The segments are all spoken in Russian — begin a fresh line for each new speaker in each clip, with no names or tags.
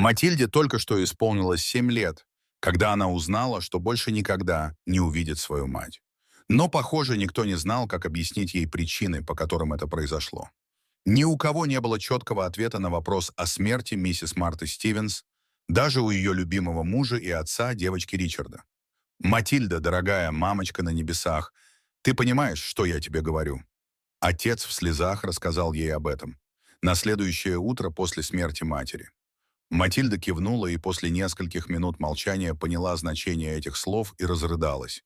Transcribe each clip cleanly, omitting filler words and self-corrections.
Матильде только что исполнилось 7 лет, когда она узнала, что больше никогда не увидит свою мать. Но, похоже, никто не знал, как объяснить ей причины, по которым это произошло. Ни у кого не было четкого ответа на вопрос о смерти миссис Марты Стивенс, даже у ее любимого мужа и отца, девочки Ричарда. «Матильда, дорогая мамочка на небесах, ты понимаешь, что я тебе говорю?» Отец в слезах рассказал ей об этом. На следующее утро после смерти матери. Матильда кивнула и после нескольких минут молчания поняла значение этих слов и разрыдалась.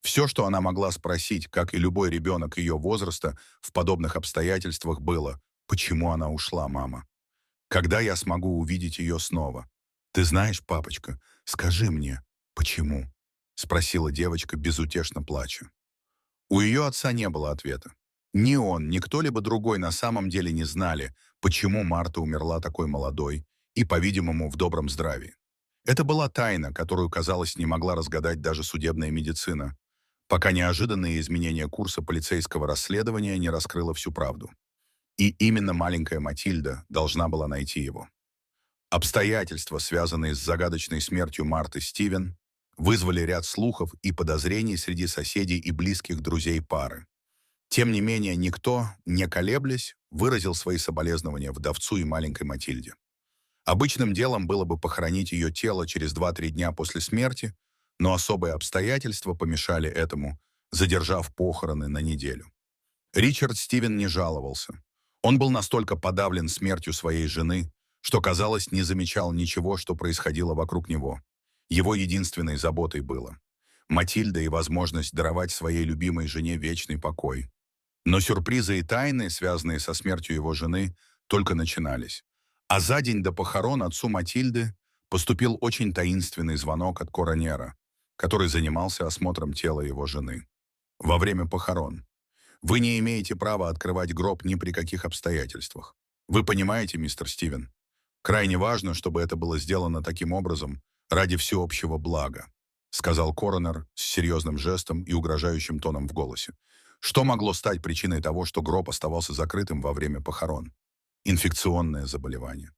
Все, что она могла спросить, как и любой ребенок ее возраста, в подобных обстоятельствах было: «Почему она ушла, мама? Когда я смогу увидеть ее снова? Ты знаешь, папочка, скажи мне, почему?» — спросила девочка, безутешно плача. У ее отца не было ответа. Ни он, ни кто-либо другой на самом деле не знали, почему Марта умерла такой молодой и, по-видимому, в добром здравии. Это была тайна, которую, казалось, не могла разгадать даже судебная медицина, пока неожиданные изменения курса полицейского расследования не раскрыло всю правду. И именно маленькая Матильда должна была найти его. Обстоятельства, связанные с загадочной смертью Марты Стивен, вызвали ряд слухов и подозрений среди соседей и близких друзей пары. Тем не менее, никто, не колеблясь, выразил свои соболезнования вдовцу и маленькой Матильде. Обычным делом было бы похоронить ее тело через 2-3 дня после смерти, но особые обстоятельства помешали этому, задержав похороны на неделю. Ричард Стивен не жаловался. Он был настолько подавлен смертью своей жены, что, казалось, не замечал ничего, что происходило вокруг него. Его единственной заботой было Матильда и возможность даровать своей любимой жене вечный покой. Но сюрпризы и тайны, связанные со смертью его жены, только начинались. А за день до похорон отцу Матильды поступил очень таинственный звонок от коронера, который занимался осмотром тела его жены. Во время похорон. Вы не имеете права открывать гроб ни при каких обстоятельствах. Вы понимаете, мистер Стивен? Крайне важно, чтобы это было сделано таким образом ради всеобщего блага, сказал коронер с серьезным жестом и угрожающим тоном в голосе. Что могло стать причиной того, что гроб оставался закрытым во время похорон? Инфекционное заболевание.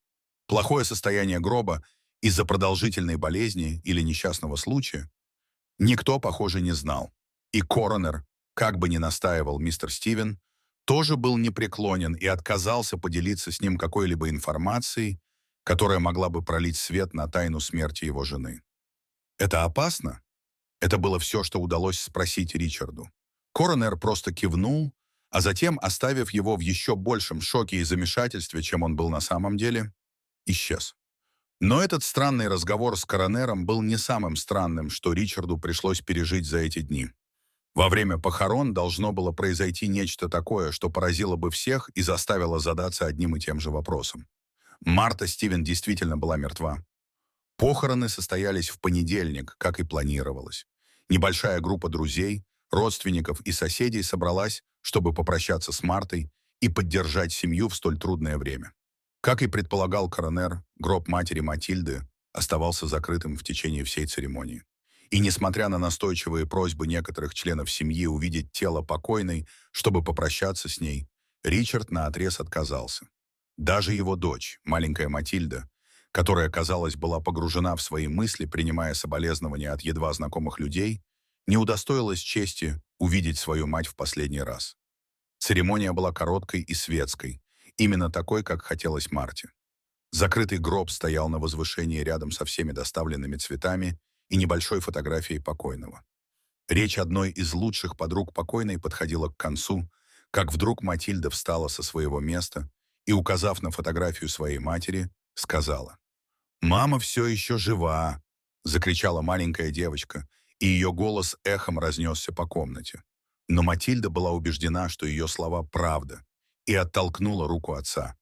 Плохое состояние гроба из-за продолжительной болезни или несчастного случая? Никто, похоже, не знал. И коронер, как бы ни настаивал мистер Стивен, тоже был непреклонен и отказался поделиться с ним какой-либо информацией, которая могла бы пролить свет на тайну смерти его жены. «Это опасно?» Это было все, что удалось спросить Ричарду. Коронер просто кивнул, а затем, оставив его в еще большем шоке и замешательстве, чем он был на самом деле, исчез. Но этот странный разговор с коронером был не самым странным, что Ричарду пришлось пережить за эти дни. Во время похорон должно было произойти нечто такое, что поразило бы всех и заставило задаться одним и тем же вопросом. Марта Стивен действительно была мертва. Похороны состоялись в понедельник, как и планировалось. Небольшая группа друзей, родственников и соседей собралась, чтобы попрощаться с Мартой и поддержать семью в столь трудное время. Как и предполагал коронер, гроб матери Матильды оставался закрытым в течение всей церемонии. И несмотря на настойчивые просьбы некоторых членов семьи увидеть тело покойной, чтобы попрощаться с ней, Ричард наотрез отказался. Даже его дочь, маленькая Матильда, которая, казалось, была погружена в свои мысли, принимая соболезнования от едва знакомых людей, не удостоилась чести увидеть свою мать в последний раз. Церемония была короткой и светской, именно такой, как хотелось Марте. Закрытый гроб стоял на возвышении рядом со всеми доставленными цветами и небольшой фотографией покойного. Речь одной из лучших подруг покойной подходила к концу, как вдруг Матильда встала со своего места и, указав на фотографию своей матери, сказала: «Мама все еще жива!» — закричала маленькая девочка, и ее голос эхом разнесся по комнате. Но Матильда была убеждена, что ее слова правда, и оттолкнула руку отца.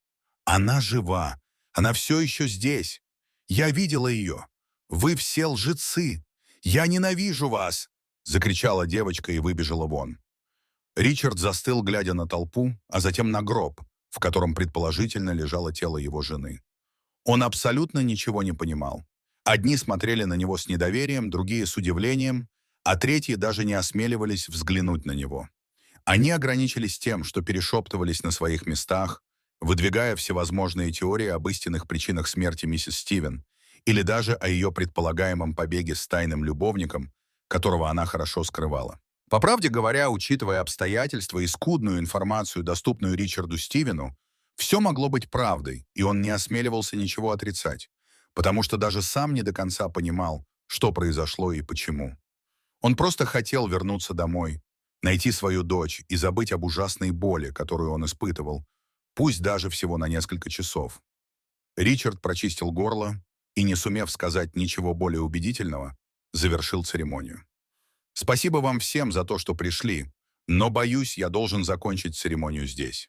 «Она жива! Она все еще здесь! Я видела ее! Вы все лжецы! Я ненавижу вас!» — закричала девочка и выбежала вон. Ричард застыл, глядя на толпу, а затем на гроб, в котором предположительно лежало тело его жены. Он абсолютно ничего не понимал. Одни смотрели на него с недоверием, другие с удивлением, а третьи даже не осмеливались взглянуть на него. Они ограничились тем, что перешептывались на своих местах, выдвигая всевозможные теории об истинных причинах смерти миссис Стивен или даже о ее предполагаемом побеге с тайным любовником, которого она хорошо скрывала. По правде говоря, учитывая обстоятельства и скудную информацию, доступную Ричарду Стивену, все могло быть правдой, и он не осмеливался ничего отрицать, потому что даже сам не до конца понимал, что произошло и почему. Он просто хотел вернуться домой, найти свою дочь и забыть об ужасной боли, которую он испытывал, пусть даже всего на несколько часов. Ричард прочистил горло и, не сумев сказать ничего более убедительного, завершил церемонию. «Спасибо вам всем за то, что пришли, но, боюсь, я должен закончить церемонию здесь.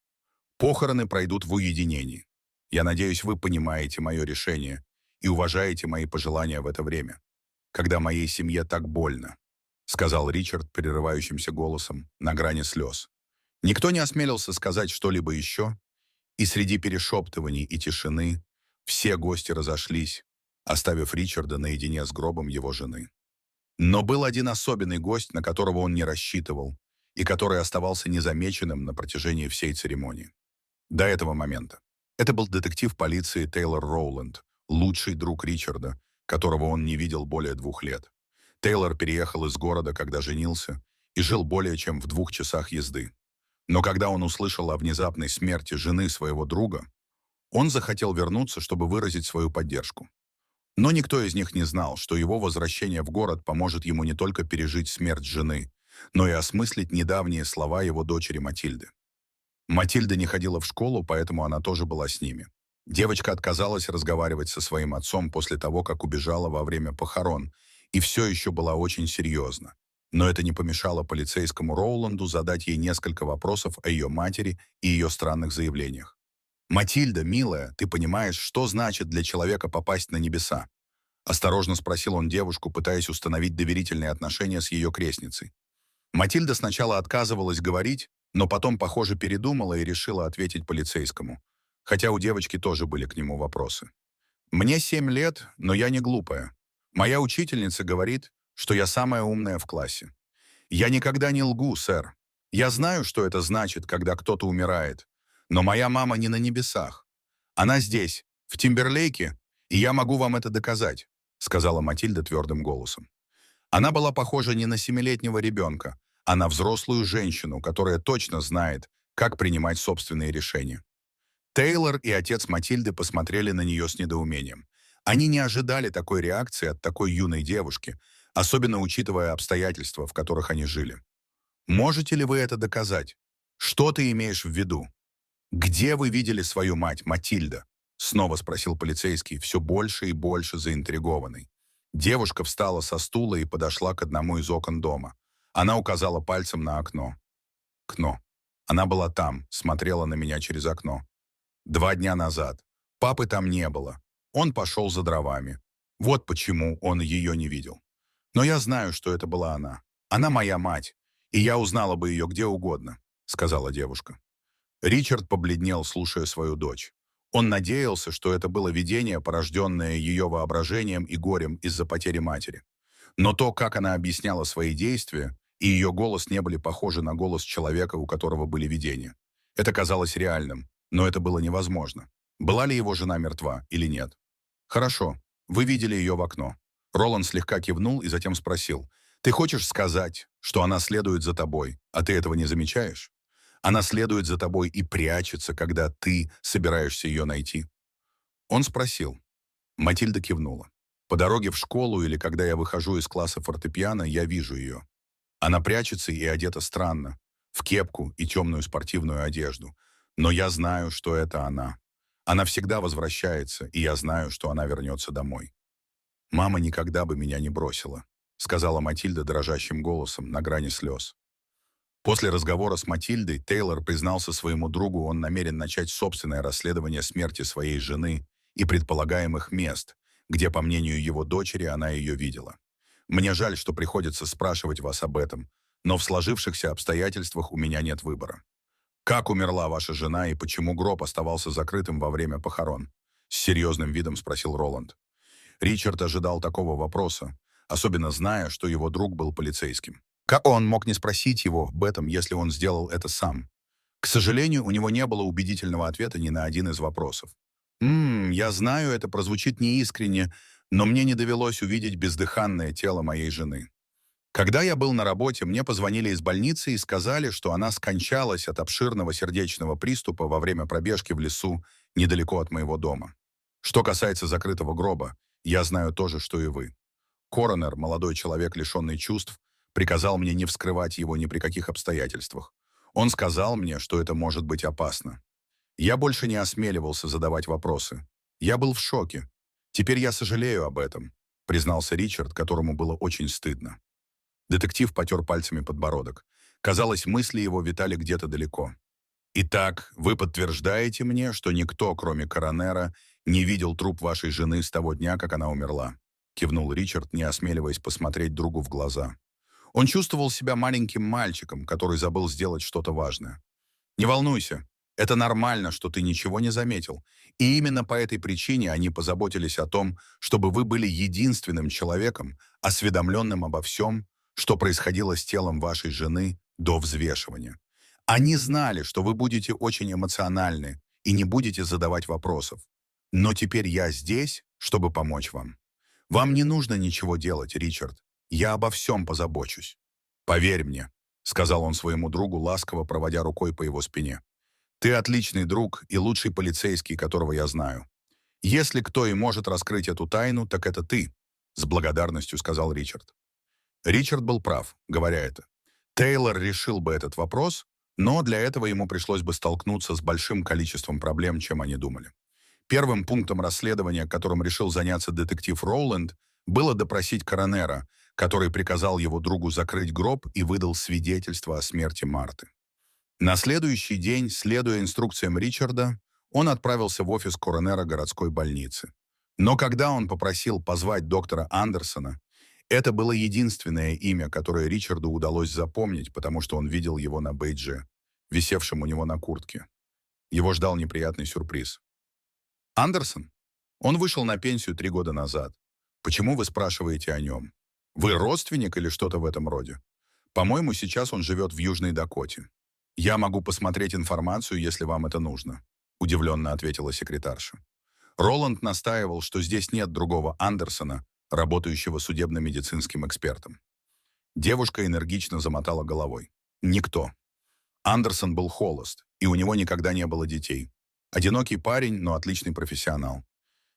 Похороны пройдут в уединении. Я надеюсь, вы понимаете мое решение и уважаете мои пожелания в это время, когда моей семье так больно», сказал Ричард прерывающимся голосом на грани слез. Никто не осмелился сказать что-либо еще, и среди перешептываний и тишины все гости разошлись, оставив Ричарда наедине с гробом его жены. Но был один особенный гость, на которого он не рассчитывал, и который оставался незамеченным на протяжении всей церемонии. До этого момента. Это был детектив полиции Тейлор Роуланд, лучший друг Ричарда, которого он не видел более 2 лет. Тейлор переехал из города, когда женился, и жил более чем в 2 часах езды. Но когда он услышал о внезапной смерти жены своего друга, он захотел вернуться, чтобы выразить свою поддержку. Но никто из них не знал, что его возвращение в город поможет ему не только пережить смерть жены, но и осмыслить недавние слова его дочери Матильды. Матильда не ходила в школу, поэтому она тоже была с ними. Девочка отказалась разговаривать со своим отцом после того, как убежала во время похорон, и все еще была очень серьезна. Но это не помешало полицейскому Роуланду задать ей несколько вопросов о ее матери и ее странных заявлениях. «Матильда, милая, ты понимаешь, что значит для человека попасть на небеса?» Осторожно спросил он девушку, пытаясь установить доверительные отношения с ее крестницей. Матильда сначала отказывалась говорить, но потом, похоже, передумала и решила ответить полицейскому, хотя у девочки тоже были к нему вопросы. «Мне 7 лет, но я не глупая. Моя учительница говорит, что я самая умная в классе. Я никогда не лгу, сэр. Я знаю, что это значит, когда кто-то умирает, но моя мама не на небесах. Она здесь, в Тимберлейке, и я могу вам это доказать», сказала Матильда твердым голосом. Она была похожа не на 7-летнего ребенка, а на взрослую женщину, которая точно знает, как принимать собственные решения. Тейлор и отец Матильды посмотрели на нее с недоумением. Они не ожидали такой реакции от такой юной девушки, особенно учитывая обстоятельства, в которых они жили. «Можете ли вы это доказать? Что ты имеешь в виду? Где вы видели свою мать, Матильда?» Снова спросил полицейский, все больше и больше заинтригованный. Девушка встала со стула и подошла к одному из окон дома. Она указала пальцем на окно. Окно. Она была там, смотрела на меня через окно. 2 дня назад. Папы там не было. Он пошел за дровами. Вот почему он ее не видел. Но я знаю, что это была она. Она моя мать, и я узнала бы ее где угодно, сказала девушка. Ричард побледнел, слушая свою дочь. Он надеялся, что это было видение, порожденное ее воображением и горем из-за потери матери. Но то, как она объясняла свои действия, и ее голос не были похожи на голос человека, у которого были видения. Это казалось реальным, но это было невозможно. Была ли его жена мертва или нет? «Хорошо, вы видели ее в окно». Роланд слегка кивнул и затем спросил, «Ты хочешь сказать, что она следует за тобой, а ты этого не замечаешь? Она следует за тобой и прячется, когда ты собираешься ее найти?» Он спросил. Матильда кивнула. «По дороге в школу или когда я выхожу из класса фортепиано, я вижу ее. Она прячется и одета странно, в кепку и темную спортивную одежду. Но я знаю, что это она. Она всегда возвращается, и я знаю, что она вернется домой. «Мама никогда бы меня не бросила», сказала Матильда дрожащим голосом на грани слез. После разговора с Матильдой Тейлор признался своему другу, он намерен начать собственное расследование смерти своей жены и предполагаемых мест, где, по мнению его дочери, она ее видела. «Мне жаль, что приходится спрашивать вас об этом, но в сложившихся обстоятельствах у меня нет выбора. Как умерла ваша жена и почему гроб оставался закрытым во время похорон?» С серьезным видом спросил Роланд. Ричард ожидал такого вопроса, особенно зная, что его друг был полицейским. Как он мог не спросить его об этом, если он сделал это сам? К сожалению, у него не было убедительного ответа ни на один из вопросов. Я знаю, это прозвучит неискренне, но мне не довелось увидеть бездыханное тело моей жены. Когда я был на работе, мне позвонили из больницы и сказали, что она скончалась от обширного сердечного приступа во время пробежки в лесу недалеко от моего дома. Что касается закрытого гроба, я знаю то же, что и вы. Коронер, молодой человек, лишенный чувств, приказал мне не вскрывать его ни при каких обстоятельствах. Он сказал мне, что это может быть опасно. Я больше не осмеливался задавать вопросы. Я был в шоке. Теперь я сожалею об этом, признался Ричард, которому было очень стыдно. Детектив потер пальцами подбородок. Казалось, мысли его витали где-то далеко. «Итак, вы подтверждаете мне, что никто, кроме коронера, не видел труп вашей жены с того дня, как она умерла?» Кивнул Ричард, не осмеливаясь посмотреть другу в глаза. Он чувствовал себя маленьким мальчиком, который забыл сделать что-то важное. «Не волнуйся, это нормально, что ты ничего не заметил. И именно по этой причине они позаботились о том, чтобы вы были единственным человеком, осведомленным обо всем, что происходило с телом вашей жены до взвешивания. Они знали, что вы будете очень эмоциональны и не будете задавать вопросов. Но теперь я здесь, чтобы помочь вам. Вам не нужно ничего делать, Ричард. Я обо всем позабочусь. Поверь мне, сказал он своему другу, ласково проводя рукой по его спине. Ты отличный друг и лучший полицейский, которого я знаю. Если кто и может раскрыть эту тайну, так это ты, с благодарностью сказал Ричард. Ричард был прав, говоря это. Тейлор решил бы этот вопрос, но для этого ему пришлось бы столкнуться с большим количеством проблем, чем они думали. Первым пунктом расследования, которым решил заняться детектив Роуленд, было допросить коронера, который приказал его другу закрыть гроб и выдал свидетельство о смерти Марты. На следующий день, следуя инструкциям Ричарда, он отправился в офис коронера городской больницы. Но когда он попросил позвать доктора Андерсона, это было единственное имя, которое Ричарду удалось запомнить, потому что он видел его на бейдже, висевшем у него на куртке. Его ждал неприятный сюрприз. Андерсон? Он вышел на пенсию 3 года назад. Почему вы спрашиваете о нем? Вы родственник или что-то в этом роде? По-моему, сейчас он живет в Южной Дакоте. Я могу посмотреть информацию, если вам это нужно, удивленно ответила секретарша. Роланд настаивал, что здесь нет другого Андерсона, работающего судебно-медицинским экспертом. Девушка энергично замотала головой. Никто. Андерсон был холост, и у него никогда не было детей. Одинокий парень, но отличный профессионал.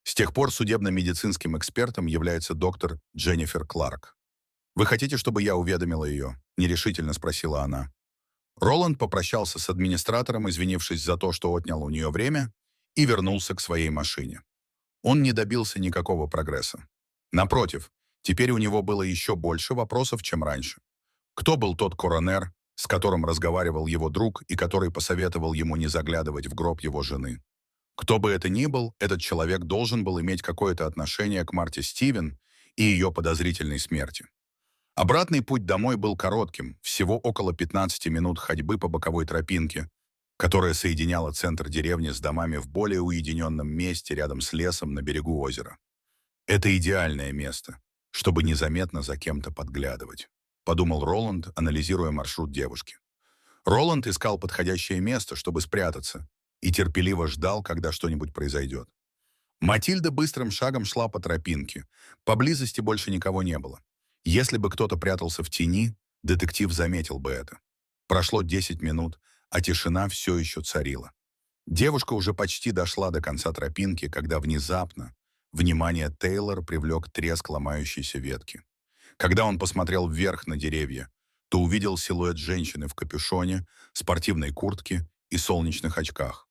С тех пор судебно-медицинским экспертом является доктор Дженнифер Кларк. «Вы хотите, чтобы я уведомила ее?» – нерешительно спросила она. Роланд попрощался с администратором, извинившись за то, что отнял у нее время, и вернулся к своей машине. Он не добился никакого прогресса. Напротив, теперь у него было еще больше вопросов, чем раньше. Кто был тот коронер, с которым разговаривал его друг и который посоветовал ему не заглядывать в гроб его жены? Кто бы это ни был, этот человек должен был иметь какое-то отношение к Марте Стивен и ее подозрительной смерти. Обратный путь домой был коротким, всего около 15 минут ходьбы по боковой тропинке, которая соединяла центр деревни с домами в более уединенном месте рядом с лесом на берегу озера. «Это идеальное место, чтобы незаметно за кем-то подглядывать», подумал Роланд, анализируя маршрут девушки. Роланд искал подходящее место, чтобы спрятаться, и терпеливо ждал, когда что-нибудь произойдет. Матильда быстрым шагом шла по тропинке. Поблизости больше никого не было. Если бы кто-то прятался в тени, детектив заметил бы это. Прошло 10 минут, а тишина все еще царила. Девушка уже почти дошла до конца тропинки, когда внезапно внимание Тейлора привлек треск ломающейся ветки. Когда он посмотрел вверх на деревья, то увидел силуэт женщины в капюшоне, спортивной куртке и солнечных очках.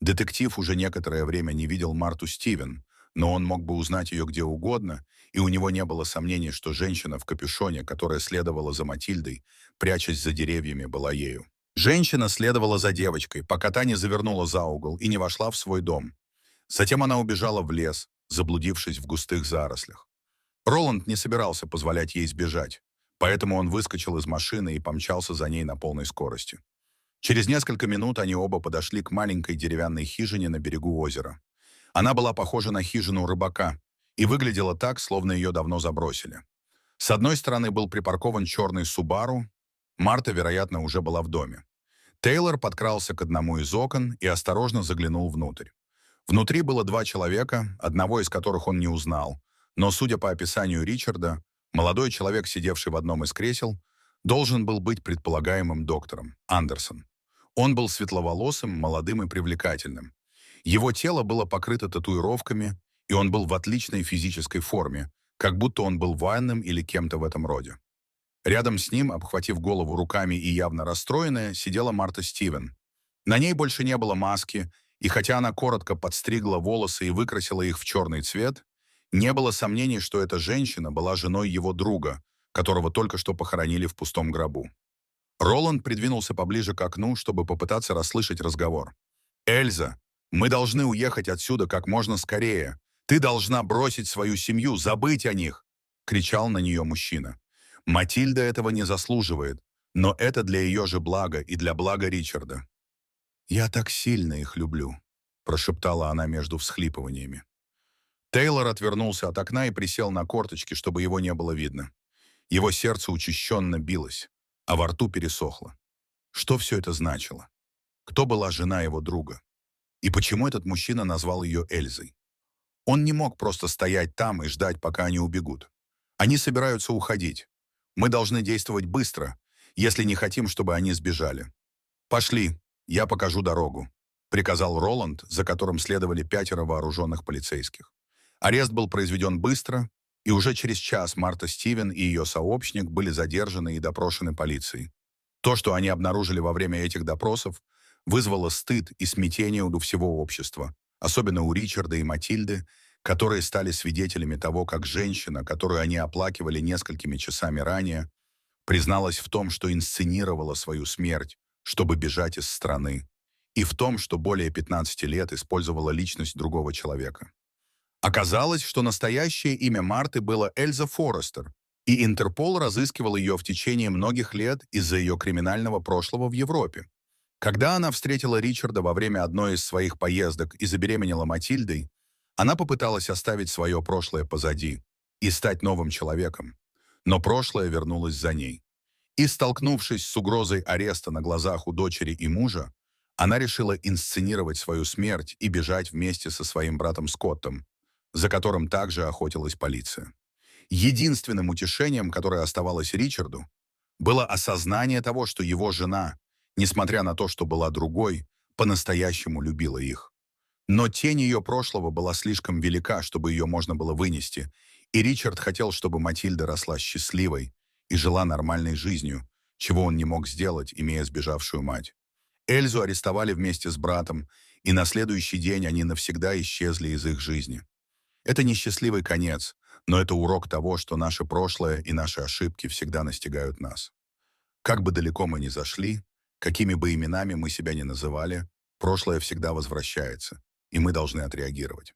Детектив уже некоторое время не видел Марту Стивен, но он мог бы узнать ее где угодно, и у него не было сомнений, что женщина в капюшоне, которая следовала за Матильдой, прячась за деревьями, была ею. Женщина следовала за девочкой, пока та не завернула за угол и не вошла в свой дом. Затем она убежала в лес, заблудившись в густых зарослях. Роланд не собирался позволять ей сбежать, поэтому он выскочил из машины и помчался за ней на полной скорости. Через несколько минут они оба подошли к маленькой деревянной хижине на берегу озера. Она была похожа на хижину рыбака и выглядела так, словно ее давно забросили. С одной стороны был припаркован черный Субару. Марта, вероятно, уже была в доме. Тейлор подкрался к одному из окон и осторожно заглянул внутрь. Внутри было два человека, одного из которых он не узнал, но, судя по описанию Ричарда, молодой человек, сидевший в одном из кресел, должен был быть предполагаемым доктором Андерсон. Он был светловолосым, молодым и привлекательным. Его тело было покрыто татуировками, и он был в отличной физической форме, как будто он был военным или кем-то в этом роде. Рядом с ним, обхватив голову руками и явно расстроенная, сидела Марта Стивен. На ней больше не было маски, и хотя она коротко подстригла волосы и выкрасила их в черный цвет, не было сомнений, что эта женщина была женой его друга, которого только что похоронили в пустом гробу. Роланд придвинулся поближе к окну, чтобы попытаться расслышать разговор. «Эльза, мы должны уехать отсюда как можно скорее. Ты должна бросить свою семью, забыть о них!» — кричал на нее мужчина. «Матильда этого не заслуживает, но это для ее же блага и для блага Ричарда». «Я так сильно их люблю», — прошептала она между всхлипываниями. Тейлор отвернулся от окна и присел на корточки, чтобы его не было видно. Его сердце учащенно билось, а во рту пересохло. Что все это значило? Кто была жена его друга? И почему этот мужчина назвал ее Эльзой? Он не мог просто стоять там и ждать, пока они убегут. Они собираются уходить. Мы должны действовать быстро, если не хотим, чтобы они сбежали. «Пошли, я покажу дорогу», — приказал Роланд, за которым следовали 5 вооруженных полицейских. Арест был произведен быстро, и уже через час Марта Стивен и ее сообщник были задержаны и допрошены полицией. То, что они обнаружили во время этих допросов, вызвало стыд и смятение у всего общества, особенно у Ричарда и Матильды, которые стали свидетелями того, как женщина, которую они оплакивали несколькими часами ранее, призналась в том, что инсценировала свою смерть, чтобы бежать из страны, и в том, что более 15 лет использовала личность другого человека. Оказалось, что настоящее имя Марты было Эльза Форестер, и Интерпол разыскивал ее в течение многих лет из-за ее криминального прошлого в Европе. Когда она встретила Ричарда во время одной из своих поездок и забеременела Матильдой, она попыталась оставить свое прошлое позади и стать новым человеком, но прошлое вернулось за ней. И, столкнувшись с угрозой ареста на глазах у дочери и мужа, она решила инсценировать свою смерть и бежать вместе со своим братом Скоттом, за которым также охотилась полиция. Единственным утешением, которое оставалось Ричарду, было осознание того, что его жена, несмотря на то, что была другой, по-настоящему любила их. Но тень ее прошлого была слишком велика, чтобы ее можно было вынести, и Ричард хотел, чтобы Матильда росла счастливой и жила нормальной жизнью, чего он не мог сделать, имея сбежавшую мать. Эльзу арестовали вместе с братом, и на следующий день они навсегда исчезли из их жизни. Это несчастливый конец, но это урок того, что наше прошлое и наши ошибки всегда настигают нас. Как бы далеко мы ни зашли, какими бы именами мы себя ни называли, прошлое всегда возвращается, и мы должны отреагировать.